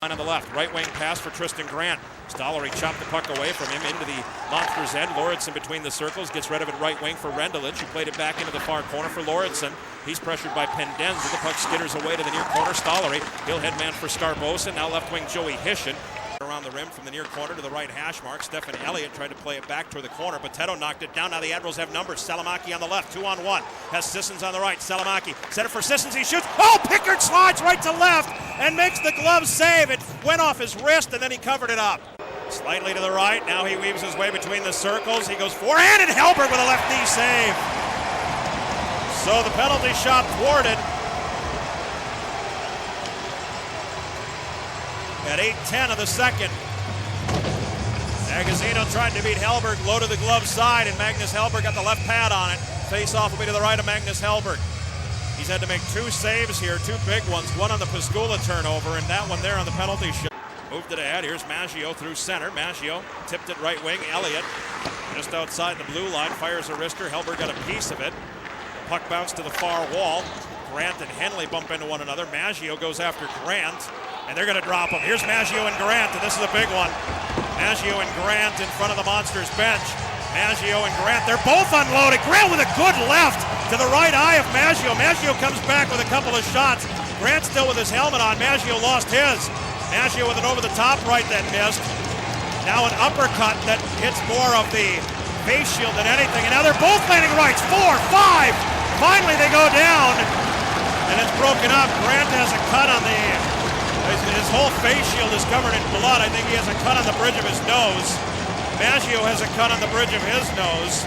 On the left, right wing pass for Tristan Grant. Stollery chopped the puck away from him into the monster's end. Lauritsen between the circles, gets rid of it right wing for Rendulic, who played it back into the far corner for Lauritsen. He's pressured by Pendenza. The puck skitters away to the near corner. Stollery, he'll head man for Scarbosa. Now left wing Joey Hishin. Around the rim from the near corner to the right hash mark. Stephen Elliott tried to play it back toward the corner. Potato knocked it down. Now the Admirals have numbers. Salamaki on the left, 2-on-1. Has Sissons on the right. Salamaki set it for Sissons. He shoots. Oh, Pickard slides right to left and makes the glove save. It went off his wrist and then he covered it up. Slightly to the right. Now he weaves his way between the circles. He goes forehand and Hellberg with a left knee save. So the penalty shot thwarted. At 8:10 of the second. Agazino tried to beat Hellberg, low to the glove side, and Magnus Hellberg got the left pad on it. Face off will be to the right of Magnus Hellberg. He's had to make two saves here, two big ones, one on the Piscula turnover, and that one there on the penalty shot. Moved it ahead. Here's Maggio through center. Maggio tipped it right wing. Elliott just outside the blue line, fires a wrister. Hellberg got a piece of it. The puck bounced to the far wall. Grant and Henley bump into one another. Maggio goes after Grant, and they're going to drop him. Here's Maggio and Grant, and this is a big one. Maggio and Grant in front of the Monsters bench. Maggio and Grant, they're both unloaded. Grant with a good left to the right eye of Maggio. Maggio comes back with a couple of shots. Grant still with his helmet on. Maggio lost his. Maggio with an over-the-top right that missed. Now an uppercut that hits more of the face shield than anything. And now they're both landing rights. 4, 5. Finally they go down. And it's broken up. Grant has a cut on his whole face shield is covered in blood. I think he has a cut on the bridge of his nose. Maggio has a cut on the bridge of his nose.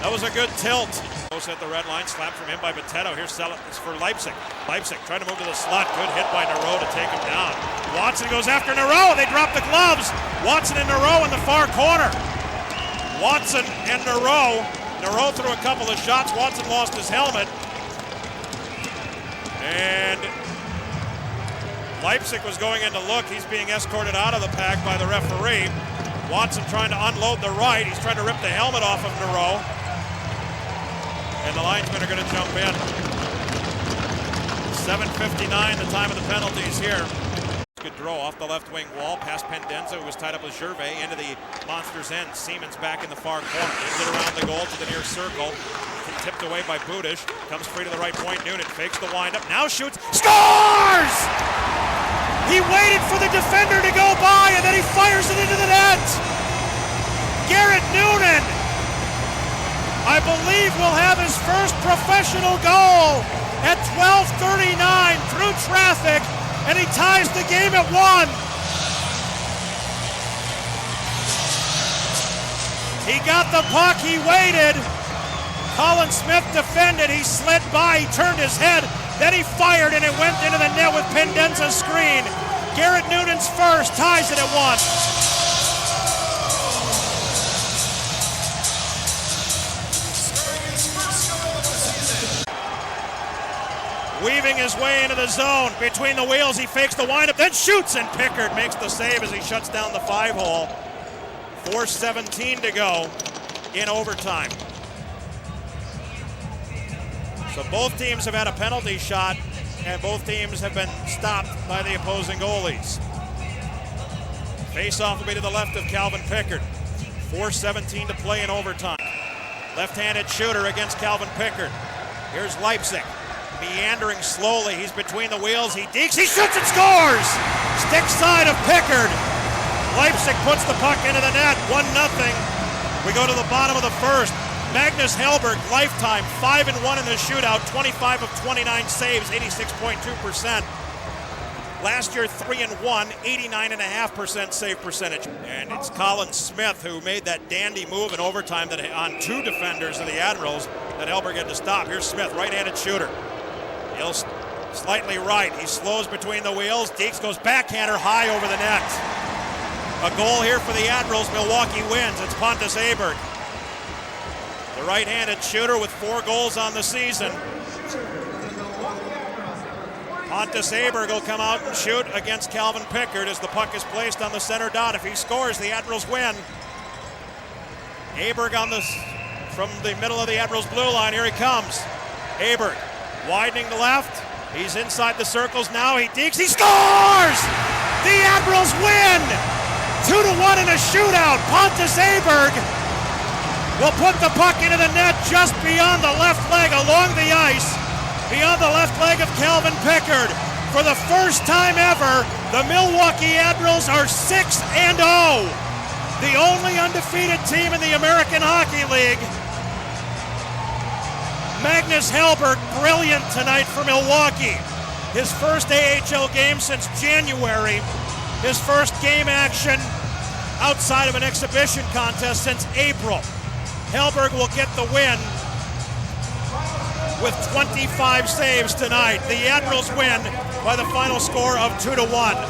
That was a good tilt. At the red line, slap from him by Potato. Here's for Leipzig. Leipzig trying to move to the slot. Good hit by Nero to take him down. Watson goes after Nero. They drop the gloves. Watson and Nero in the far corner. Watson and Nero. Nero threw a couple of shots. Watson lost his helmet. And Leipzig was going in to look. He's being escorted out of the pack by the referee. Watson trying to unload the right. He's trying to rip the helmet off of Nero. And the linesmen are going to jump in. 7:59, the time of the penalties here. Good draw off the left wing wall, past Pendenza, who was tied up with Gervais, into the Monsters' end. Siemens back in the far corner, ends it around the goal to the near circle. Tipped away by Budish, comes free to the right point. Noonan fakes the windup, now shoots, scores! He waited for the defender to go by, and then he fires it into the net. Garrett Noonan, I believe, will have his first professional goal at 12:39 through traffic, and he ties the game at 1. He got the puck, he waited. Colin Smith defended, he slid by, he turned his head, then he fired and it went into the net with Pendenza's screen. Garrett Noonan's first, ties it at 1. Weaving his way into the zone, between the wheels, he fakes the windup, then shoots, and Pickard makes the save as he shuts down the 5-hole. 4:17 to go in overtime. So both teams have had a penalty shot, and both teams have been stopped by the opposing goalies. Face-off will be to the left of Calvin Pickard. 4:17 to play in overtime. Left-handed shooter against Calvin Pickard. Here's Leipzig. Meandering slowly, he's between the wheels, he dekes, he shoots and scores! Stick side of Pickard. Leipzig puts the puck into the net, 1-0. We go to the bottom of the first. Magnus Hellberg, lifetime, 5-1 in the shootout, 25 of 29 saves, 86.2%. Last year, 3-1, 89.5% save percentage. And it's Colin Smith who made that dandy move in overtime that on two defenders of the Admirals that Hellberg had to stop. Here's Smith, right-handed shooter. He'll slightly right. He slows between the wheels. Deeks goes backhander high over the net. A goal here for the Admirals. Milwaukee wins. It's Pontus Aberg, the right-handed shooter with 4 goals on the season. Pontus Aberg will come out and shoot against Calvin Pickard as the puck is placed on the center dot. If he scores, the Admirals win. Aberg from the middle of the Admirals blue line. Here he comes. Aberg widening the left, He's inside the circles now. He digs. He scores! The Admirals win! 2-1 in a shootout. Pontus Hellberg will put the puck into the net just beyond the left leg, along the ice, beyond the left leg of Calvin Pickard. For the first time ever, the Milwaukee Admirals are 6-0. The only undefeated team in the American Hockey League. Magnus Hellberg, brilliant tonight for Milwaukee. His first AHL game since January. His first game action outside of an exhibition contest since April. Hellberg will get the win with 25 saves tonight. The Admirals win by the final score of 2-1.